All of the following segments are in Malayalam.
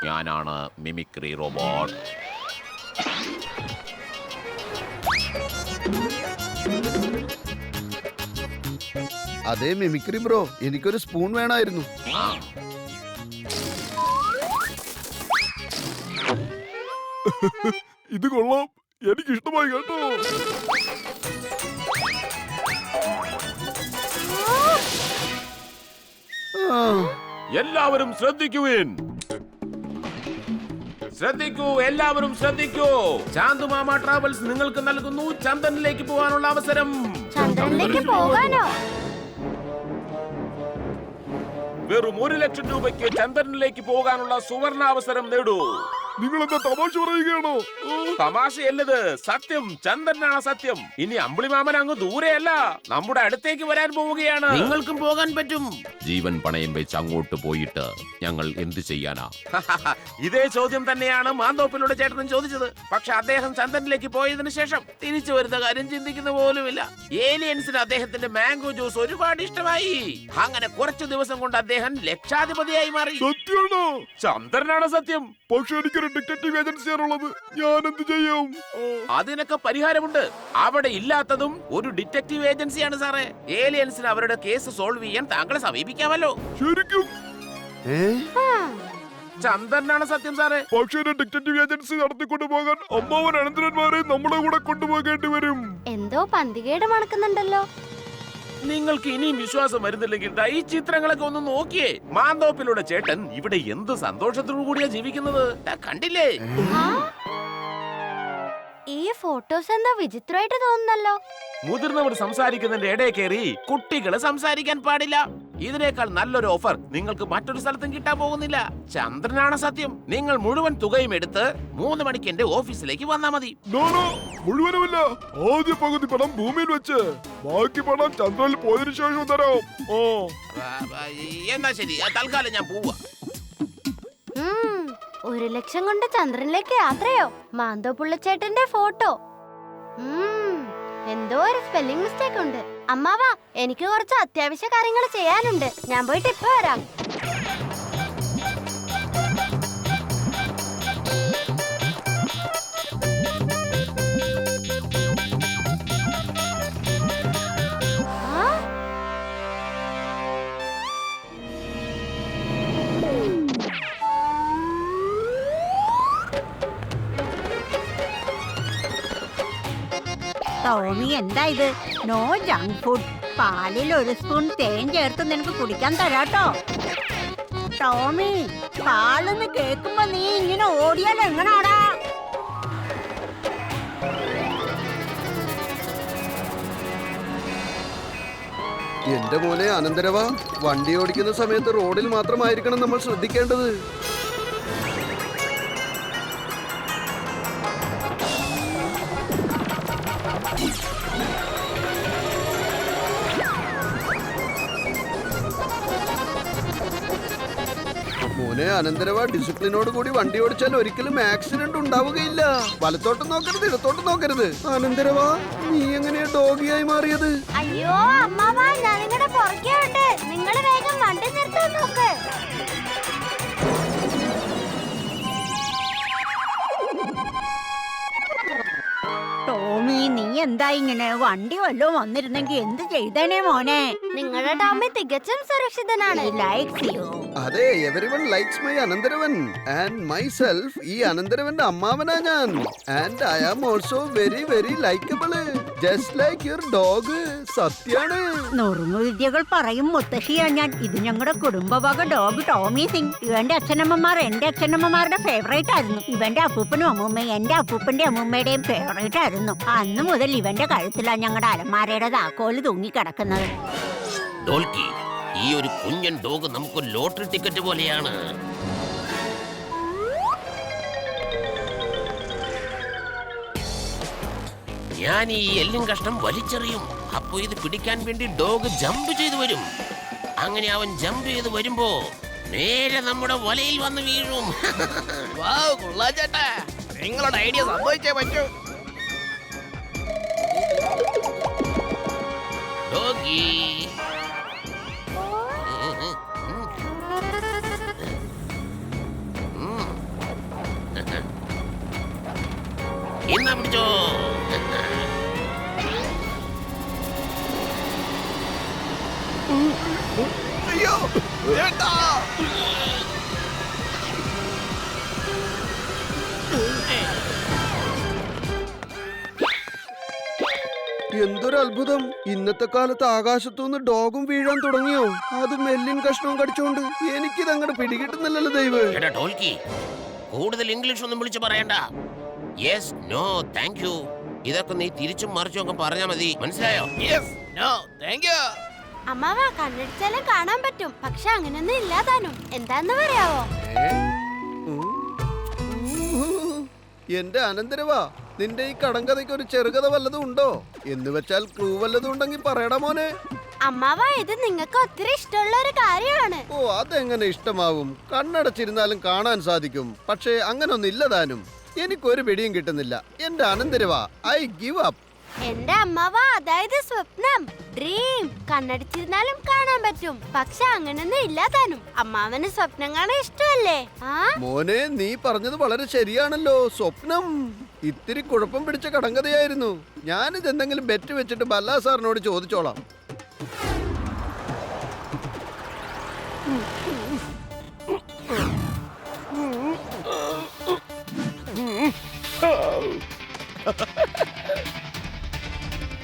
ഞാനാണ് മിമിക്രി റോബോട്ട്. അതെ മിമിക്രി ബ്രോ, എനിക്കൊരു സ്പൂൺ വേണമായിരുന്നു. ഇത് കൊള്ളാം, എനിക്ക് ഇഷ്ടമായി കേട്ടോ. എല്ലാവരും ശ്രദ്ധിക്കുവിൻ. ശ്രദ്ധിക്കൂ, എല്ലാവരും ശ്രദ്ധിക്കൂ. ചാന്തുമാമ ട്രാവൽസ് നിങ്ങൾക്ക് നൽകുന്നു ചന്ദ്രനിലേക്ക് പോകാനുള്ള അവസരം. ചന്ദ്രനിലേക്ക് പോകാനോ? വെറും 1 ലക്ഷം രൂപയ്ക്ക് ചന്ദ്രനിലേക്ക് പോകാനുള്ള സുവർണ അവസരം നേടൂ. നിങ്ങളെന്താ തമാശ പറയുകയാണോ? തമാശയല്ലത്, സത്യം. ചന്ദ്രനാണ് സത്യം. ഇനി അമ്പിളിമാമൻ അങ്ങ് ദൂരെയല്ല, നമ്മുടെ അടുത്തേക്ക് വരാൻ പോവുകയാണ്. നിങ്ങൾക്കും പോകാൻ പറ്റും. ജീവൻ പണയം വെച്ച് അങ്ങോട്ട് പോയിട്ട് ഞങ്ങൾ എന്ത് ചെയ്യാനാ? ഇതേ ചോദ്യം തന്നെയാണ് മാന്തോപ്പിലൂടെ ചേട്ടനും ചോദിച്ചത്. പക്ഷെ അദ്ദേഹം ചന്ദ്രനിലേക്ക് പോയതിനു ശേഷം തിരിച്ചു വരുന്ന കാര്യം ചിന്തിക്കുന്ന പോലുമില്ല. ഏലിയൻസിന് അദ്ദേഹത്തിന്റെ മാംഗോ ജ്യൂസ് ഒരുപാട് ഇഷ്ടമായി. അങ്ങനെ കുറച്ചു ദിവസം കൊണ്ട് അദ്ദേഹം ലക്ഷാധിപതിയായി മാറി. സത്യമാണോ? ചന്ദ്രനാണ് സത്യം. പക്ഷെ എനിക്കൊരു ഡിറ്റക്റ്റീവ് ഏജൻസിയാണുള്ളത്, ഞാൻ എന്ത് ചെയ്യും? അതിനൊക്കെ പരിഹാരമുണ്ട്. അവിടെ ഇല്ലാത്തതും ഒരു ഡിറ്റക്റ്റീവ് ഏജൻസിയാണ് സാറേ. ഏലിയൻസിന് അവരുടെ കേസ് സോൾവ് ചെയ്യാൻ താങ്കളെ സമീപിക്കാമല്ലോ. ശരിക്കും? ചന്ദ്രനാണ് സത്യം സാറേ. പക്ഷേ ഡിറ്റക്റ്റീവ് ഏജൻസി നടത്തിക്കൊണ്ടു പോകാൻ അമ്മാവൻ അനന്തരന്മാരെ നമ്മുടെ കൂടെ കൊണ്ടുപോകേണ്ടി വരും. എന്തോ പന്തികേട് മണക്കുന്നുണ്ടല്ലോ. നിങ്ങൾക്ക് ഇനിയും വിശ്വാസം വരുന്നില്ലെങ്കിൽ ഈ ചിത്രങ്ങളൊക്കെ ഒന്ന് നോക്കിയേ. മാന്തോപ്പിലൂടെ ചേട്ടൻ ഇവിടെ എന്ത് സന്തോഷത്തോടു കൂടിയാ ജീവിക്കുന്നത്, കണ്ടില്ലേ? ഈ ഫോട്ടോസ് എന്താ വിചിത്രമായിട്ട് തോന്നുന്നല്ലോ. മുതിർന്നവർ സംസാരിക്കുന്നതിന്റെ ഇടയിൽ കയറി കുട്ടികള് സംസാരിക്കാൻ പാടില്ല. ഇതിനേക്കാൾ നല്ലൊരു ഓഫർ നിങ്ങൾക്ക് മറ്റൊരു സ്ഥലത്തും കിട്ടാൻ പോകുന്നില്ല. ചന്ദ്രനാണ് സത്യം. നിങ്ങൾ മുഴുവൻ തുകയും എടുത്ത് 3 മണിക്ക് എന്റെ ഓഫീസിലേക്ക് വന്നാ മതി. മുഴുവനുമില്ല, ആദ്യ പകുതി പണം ഭൂമിയിൽ വെച്ച് ബാക്കി പണം ചന്ദ്രനിൽ പോയതിനു ശേഷം തരാം. എന്നാ ശരി, തൽക്കാലം ഞാൻ പോവാ. 1 ലക്ഷം കൊണ്ട് ചന്ദ്രനിലേക്ക് യാത്രയോ? മാന്തോപ്പുള്ളിച്ചേട്ടന്റെ ഫോട്ടോ. എന്തോ ഒരു സ്പെല്ലിംഗ് മിസ്റ്റേക്ക് ഉണ്ട്. അമ്മാവാ, എനിക്ക് കുറച്ച് അത്യാവശ്യ കാര്യങ്ങൾ ചെയ്യാനുണ്ട്. ഞാൻ പോയിട്ട് ഇപ്പൊ വരാം. ടോമി, എന്താ ഇത്? No junk food. പാലിൽ 1 സ്പൂൺ തേൻ ചേർത്ത് നിനക്ക് കുടിക്കാൻ തരാട്ടോ. ടോമി, പാലെന്ന് കേൾക്കുമ്പോ നീ ഇങ്ങനെ ഓടിയാൽ എങ്ങനാടാ? എന്റെ മോനെ അനന്തരവാ, വണ്ടി ഓടിക്കുന്ന സമയത്ത് റോഡിൽ മാത്രമായിരിക്കണം നമ്മൾ ശ്രദ്ധിക്കേണ്ടത്. മോനെ അനന്തരവാ, ഡിസിപ്ലിനോട് കൂടി വണ്ടി ഓടിച്ചാൽ ഒരിക്കലും ആക്സിഡന്റ് ഉണ്ടാവുകയില്ല. വലത്തോട്ട് നോക്കരുത്, ഇടത്തോട്ട് നോക്കരുത്. അനന്തരവാ, നീ എങ്ങനെയാ ഡോഗിയായി മാറിയത്? അയ്യോ അമ്മാവാ, ഞാൻ നിങ്ങളുടെ പുറകെ ഉണ്ട്. നിങ്ങൾ വേഗം വണ്ടി നിർത്താൻ നോക്ക്. ടോമി, നീ എന്താ ഇങ്ങനെ? വണ്ടി വല്ലതും വന്നിരുന്നെങ്കിൽ എന്ത് ചെയ്തേനെ മോനെ? നിങ്ങളുടെ ടോമി തികച്ചും സുരക്ഷിതനാണ്. അതെ, എവരിവൺ ലൈക്സ് മൈ അനന്തരവൻ ആൻഡ് മൈസെൽഫ്. ഈ അനന്തരവന്റെ അമ്മാവനാ ഞാൻ. And I am also very very likeable, just like your dog. സത്യാണ്. നുറുങ്ങു വിദ്യകൾ പറയും മുത്തശ്ശിയാ ഞാൻ. ഇത് ഞങ്ങളുടെ കുടുംബവക ഡോഗ് ടോമി സിംഗ്. ഇവന്റെ അച്ഛനമ്മമാർ എന്റെ അച്ഛനമ്മമാരുടെ ഫേവറേറ്റ് ആയിരുന്നു. ഇവന്റെ അപ്പൂപ്പനും അമ്മൂമ്മയും എന്റെ അപ്പൂപ്പന്റെ അമ്മൂമ്മയുടെയും ഫേവറേറ്റ് ആയിരുന്നു. അന്ന് മുതൽ ഇവന്റെ കഴുത്തിലാ ഞങ്ങളുടെ അലമാരയുടെ താക്കോല് തൂങ്ങിക്കിടക്കുന്നത്. ഡോൾക്കി, ഈ ഒരു കുഞ്ഞൻ ഡോഗ് നമുക്ക് ലോട്ടറി ടിക്കറ്റ് പോലെയാണ്. ഞാൻ ഈ എല്ലും കഷ്ണം വലിച്ചെറിയും. അപ്പൊ ഇത് പിടിക്കാൻ വേണ്ടി ഡോഗ് ജമ്പ് ചെയ്തു വരും. അങ്ങനെ അവൻ ജമ്പ് ചെയ്ത് വരുമ്പോ നേരെ നമ്മുടെ വലയിൽ വന്ന് വീഴും. ചേട്ടാ, നിങ്ങളുടെ ഐഡിയ സംഭവിച്ചേ പറ്റൂ. ഡോഗി, ഇന്നാ പിടിച്ചോ. അയ്യോ ചേട്ടാ. എന്തൊരു അത്ഭുതം! ഇന്നത്തെ കാലത്ത് ആകാശത്തുനിന്ന് ഡോഗും വീഴാൻ തുടങ്ങിയോ? അതും എല്ലിൻ കഷ്ണവും കടിച്ചോണ്ട്. എനിക്കിത് അങ്ങോട്ട് പിടികിട്ടുന്നില്ലല്ലോ ദൈവം. എടാ ടോൾക്കി, കൂടുതൽ ഇംഗ്ലീഷ് ഒന്നും വിളിച്ചു പറയണ്ട. യെസ്, നോ, താങ്ക് യു, ഇതൊക്കെ നീ തിരിച്ചും മറിച്ചും ഒക്കെ പറഞ്ഞാ മതി. മനസ്സിലായോ? Yes, no, thank you. അമ്മാവാ, കണ്ണടിച്ചാലും കാണാൻ പറ്റും, പക്ഷെ അങ്ങനൊന്നും ഇല്ലാതാനും. എന്താന്ന് പറയാവോ? എന്റെ അനന്തരവാ, നിന്റെ ഈ കടങ്കഥയ്ക്ക് ഒരു ചെറുകഥ വല്ലതും ഉണ്ടോ? എന്ന് വെച്ചാൽ ക്ലൂ വല്ലതും ഉണ്ടെങ്കിൽ പറയടാ മോനെ. അമ്മാവാ, ഇത് നിങ്ങൾക്ക് ഒത്തിരി ഇഷ്ടമുള്ള ഒരു കാര്യമാണ്. ഓ, അതെങ്ങനെ ഇഷ്ടമാവും? കണ്ണടച്ചിരുന്നാലും കാണാൻ സാധിക്കും, പക്ഷേ അങ്ങനൊന്നും ഇല്ലതാനും. എനിക്കൊരു പിടിയും കിട്ടുന്നില്ല. എന്റെ അനന്തരവാ, ഐ ഗിവ് അപ്പ്. എന്റെ അമ്മാവാ, അതായത് സ്വപ്നം, ഡ്രീം. കണ്ണടിച്ചിരുന്നാലും കാണാൻ പറ്റും, പക്ഷെ അങ്ങനൊന്നും ഇല്ലാതാനും. അമ്മാവന് സ്വപ്നം കാണാൻ ഇഷ്ടമല്ലേ? ആ മോനെ, നീ പറഞ്ഞത് വളരെ ശരിയാണല്ലോ. സ്വപ്നം ഇത്തിരി കുഴപ്പം പിടിച്ച കടങ്കഥയായിരുന്നു. ഞാനിത് എന്തെങ്കിലും ബെറ്റ് വെച്ചിട്ട് ബല്ലാ സാറിനോട് ചോദിച്ചോളാം.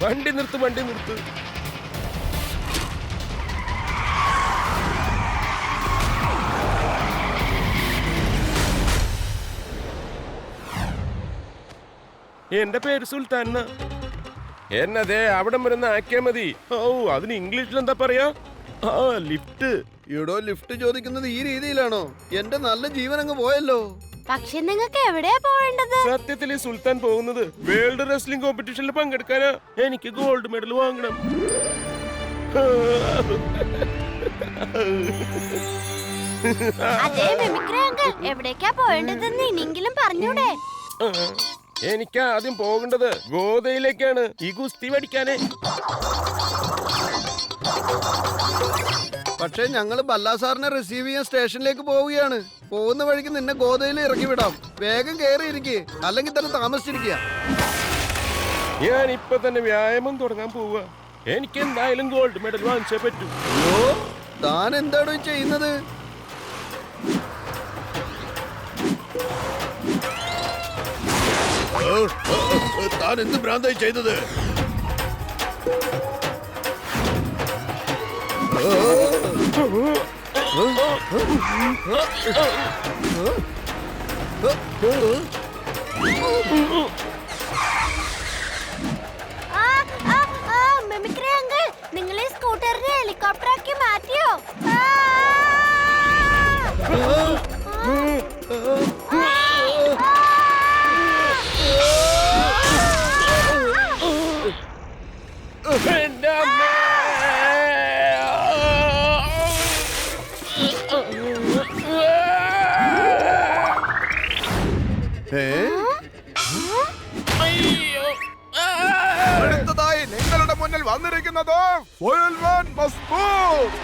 വണ്ടി നിർത്ത്, വണ്ടി നിർത്ത്. എന്റെ പേര് സുൽത്താൻ. എന്നതേ അവിടം വരുന്ന ആക്കിയാ മതി. ഓ, അതിന് ഇംഗ്ലീഷിൽ എന്താ പറയാ? ആ, ലിഫ്റ്റ്. ഇവിടെ ലിഫ്റ്റ് ചോദിക്കുന്നത് ഈ രീതിയിലാണോ? എന്റെ നല്ല ജീവൻ അങ്ങ് പോയല്ലോ. പക്ഷെ നിങ്ങൾക്ക് എവിടെയാ പോവേണ്ടത്? സത്യത്തിൽ ഈ സുൽത്താൻ പോകുന്നത് വേൾഡ് റെസ്ലിംഗ് കോമ്പറ്റീഷനിൽ പങ്കെടുക്കാനാ. എനിക്ക് ഗോൾഡ് മെഡൽ വാങ്ങണം. അതേ മിമിക്രി അങ്കിൾ, എവിടേക്കാ പോവേണ്ടതെന്ന് ഇനിയെങ്കിലും പറഞ്ഞൂടെ? എനിക്ക് ആദ്യം പോകേണ്ടത് ഗോദയിലേക്കാണ്, ഈ ഗുസ്തി പഠിക്കാനേ. പക്ഷേ ഞങ്ങള് ബല്ലാ സാറിനെ റിസീവ് ചെയ്യാൻ സ്റ്റേഷനിലേക്ക് പോവുകയാണ്. പോകുന്ന വഴിക്ക് നിന്നെ ഗോദയിൽ ഇറക്കി വിടാം. വേഗം കയറിയിരിക്കെ, അല്ലെങ്കിൽ തന്നെ താമസിച്ചിരിക്കുക. ഞാൻ ഇപ്പൊ തന്നെ വ്യായാമം തുടങ്ങാൻ പോവുക. എനിക്ക് എന്തായാലും ഗോൾഡ് മെഡൽ വാങ്ങിച്ചേ പറ്റൂ. അയ്യോ, താൻ എന്താണോ ചെയ്യുന്നത്? താൻ എന്ത് ഭ്രാന്തായി ചെയ്തത്? മിമിക്രി അങ്കിൾ, നിങ്ങൾ ഈ സ്കൂട്ടറിനെ ഹെലികോപ്റ്ററാക്കി മാറ്റിയോ? എന്റെ അമ്മ! അടുത്തതായി നിങ്ങളുടെ മുന്നിൽ വന്നിരിക്കുന്നത് ഫയൽവാൻ മസ്ബൂത്ത്.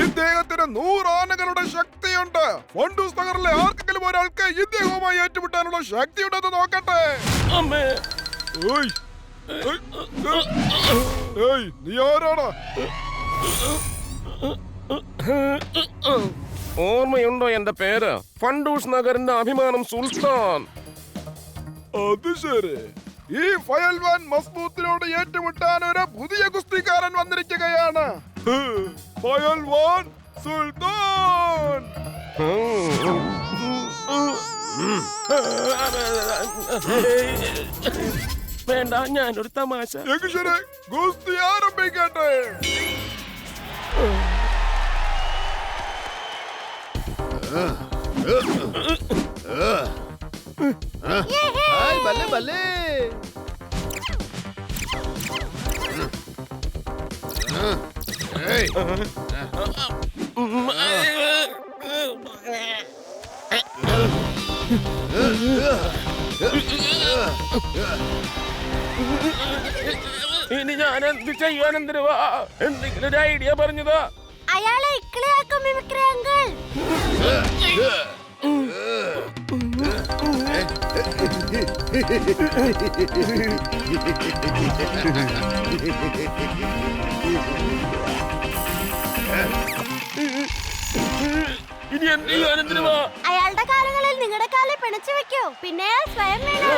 ഇദ്ദേഹത്തിന് 100 ആനകളുടെ ശക്തിയുണ്ട്. ഫണ്ടൂസ് നഗറിലെ ആർക്കെങ്കിലും ഒരാൾക്ക് ഇദ്ദേഹവുമായി ഏറ്റുമുട്ടാനുള്ള ശക്തിയുണ്ടെന്ന് നോക്കട്ടെ. അമ്മേ! ഏയ്, ഏയ്, നീ ആരാണ്? ഓർമ്മയുണ്ടോ എന്റെ പേര്? ഫണ്ടൂസ് നഗറിന്റെ അഭിമാനം സുൽത്താൻ. അത് ശരി. ഈ ഫയൽവാൻ മസ്ബൂത്തിനോട് ഏറ്റുമുട്ടാൻ ഒരു പുതിയ ഗുസ്തിക്കാരൻ വന്നിരിക്കുകയാണ്. ഫയൽവാൻ സുൽത്താൻ. വേണ്ട, ഞാനൊരു തമാശ. എങ്കിൽ ശരി, ഗുസ്തി ആരംഭിക്കട്ടെ. ഹായ്, ബല്ലേ ബല്ലേ. ഇനി ഞാൻ എന്ത് ചെയ്യുവാൻ? എന്തിനുവാ? എന്തെങ്കിലും ഒരു ഐഡിയ പറഞ്ഞതാ. അയാളെ ഇക്കളിയാക്കും മിമിക്രി അങ്കിൾ. ഇനി എന്ത് ചെയ്യും അനന്തരവാ? അയാളുടെ കാലുകളിൽ നിങ്ങളുടെ കാലിൽ പിണച്ചു വെക്കൂ, പിന്നെ അയാൾ സ്വയം വീണു.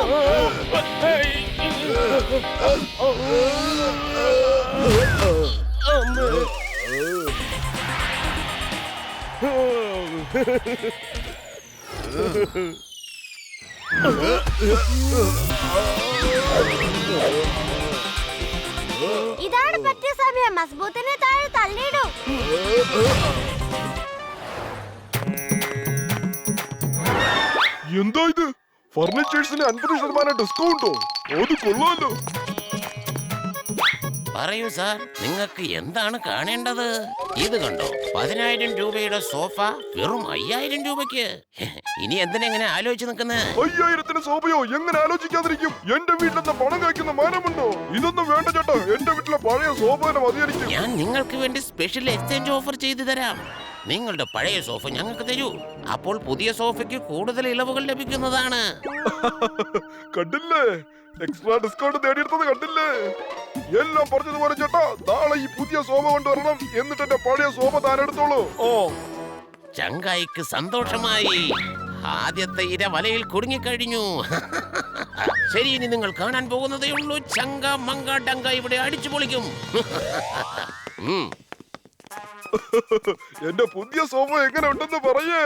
ഇതാണ് പറ്റിയ സമയം. മസ്ബൂത്തിനെ താഴെ തള്ളിയിടൂ. എന്താ ഇത്? ഫർണിച്ചേഴ്സിന് 50% ഡിസ്കൗണ്ടോ? അത് കൊള്ളാലോ. പറയൂ സാർ, നിങ്ങൾക്ക് എന്താണ് കാണേണ്ടത്? ഇത് കണ്ടോ, 10,000 രൂപയുടെ സോഫ വെറും 5,000 രൂപയ്ക്ക്. ഇനി എന്തിനെങ്ങനെ ആലോചിച്ച് നിൽക്കുന്നത്? 5000-ന് സോഫയോ? എങ്ങനെ ആലോചിക്കാതിരിക്കും? എന്റെ വീട്ടിലെന്താ പണം കഴിക്കുന്ന മാനമുണ്ടോ? ഇതൊന്നും വേണ്ട ചേട്ടാ, എന്റെ വീട്ടിലെ പഴയ സോഫ തന്നെ മതിയായിരിക്കും. ഞാൻ നിങ്ങൾക്ക് വേണ്ടി സ്പെഷ്യൽ എക്സ്ചേഞ്ച് ഓഫർ ചെയ്തു തരാം. നിങ്ങളുടെ പഴയ സോഫ ഞങ്ങൾക്ക് തരൂ. അപ്പോൾ പുതിയ സോഫയ്ക്ക് കൂടുതൽ ഇളവുകൾ ലഭിക്കുന്നതാണ്. കണ്ടില്ലേ, എക്സ്ട്രാ ഡിസ്കൗണ്ട് നേടിയെടുത്തത് കണ്ടില്ലേ? എല്ലാം പറഞ്ഞതുപോലെ ചേട്ടാ, നാളെ ഈ പുതിയ സോഫ കൊണ്ടുവരണം. എന്നിട്ട് എന്റെ പഴയ സോഫ താൻ എടുത്തോളൂ. ഓ, ചങ്കായിക്ക് സന്തോഷമായി. ആദ്യത്തെ ഇര വലയിൽ കുടുങ്ങിക്കഴിഞ്ഞു. ശരി, ഇനി നിങ്ങൾ കാണാൻ പോകുന്നതേ ഉള്ളൂ. ചങ്ക മങ്ക ഡങ്ക ഇവിടെ അടിച്ചു പൊളിക്കും. എന്റെ പുതിയ സോഫ എങ്ങനെ ഉണ്ടെന്ന് പറയേ.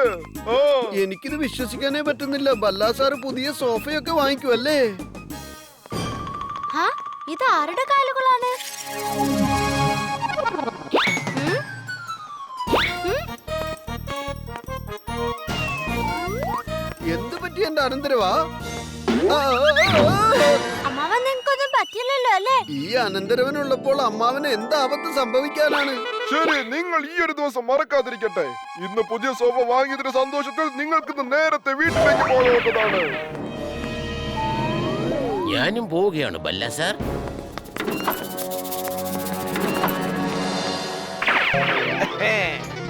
എനിക്കിത് വിശ്വസിക്കാനേ പറ്റുന്നില്ല. ബല്ലാ സാറ് പുതിയ സോഫയൊക്കെ വാങ്ങിക്കുമല്ലേ? ഇത് ആരുടെ കാലുകളാണ്? എന്ത് പറ്റി എന്റെ അനന്തരവാ? അമ്മാവൻ നിനക്കൊന്നും പറ്റില്ലല്ലോ അല്ലേ? ഈ അനന്തരവനുള്ളപ്പോൾ അമ്മാവന് എന്ത് ആപത്ത് സംഭവിക്കാനാണ്? ശരി, നിങ്ങൾ ഈ ഒരു ദിവസം മറക്കാതിരിക്കട്ടെ. ഇന്ന് പുതിയ സോഫ വാങ്ങിയതിന്റെ സന്തോഷത്തിൽ നിങ്ങൾക്ക് നേരത്തെ വീട്ടിലേക്ക് പോകാവുന്നതാണ്. ഞാനും പോവുകയാണ് ബല്ല സാർ.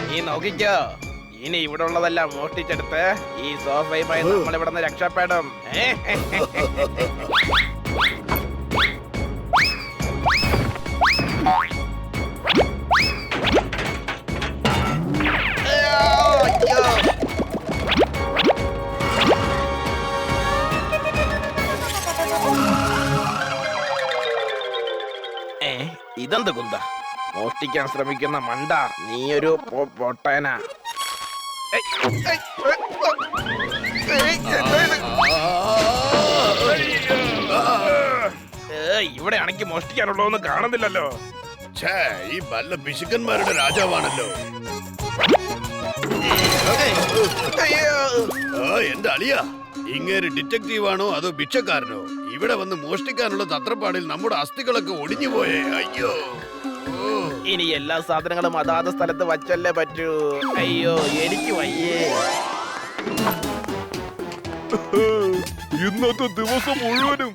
നീ നോക്കിക്കോ, ഇനി ഇവിടെ ഉള്ളതെല്ലാം മോഷ്ടിച്ചെടുത്ത് ഈ സോഫയുമായി നമ്മൾ ഇവിടെ നിന്ന് രക്ഷപ്പെടും. ഇതെന്ത് കുന്ത? മോഷ്ടിക്കാൻ ശ്രമിക്കുന്ന മണ്ട, നീ ഒരു പൊട്ടനാ. ഇവിടെ ആണെങ്കിൽ മോഷ്ടിക്കാനുള്ളതൊന്നും കാണുന്നില്ലല്ലോ. ഈ നല്ല പിശുക്കന്മാരുടെ രാജാവാണല്ലോ. എന്റെ അളിയ, ഇങ്ങേര് ഡിറ്റക്റ്റീവ് ആണോ അതോ ഭിക്ഷക്കാരനോ? ഇവിടെ വന്ന് മോഷ്ടിക്കാനുള്ള തത്രപ്പാടിൽ നമ്മുടെ അസ്ഥികളൊക്കെ ഒടിഞ്ഞു പോയേ. അയ്യോ, ഇനി എല്ലാ സാധനങ്ങളും അതാത് സ്ഥലത്ത് വച്ചല്ലേ പറ്റൂ. അയ്യോ, എനിക്ക് വയ്യേ. ഇന്നത്തെ ദിവസം മുഴുവനും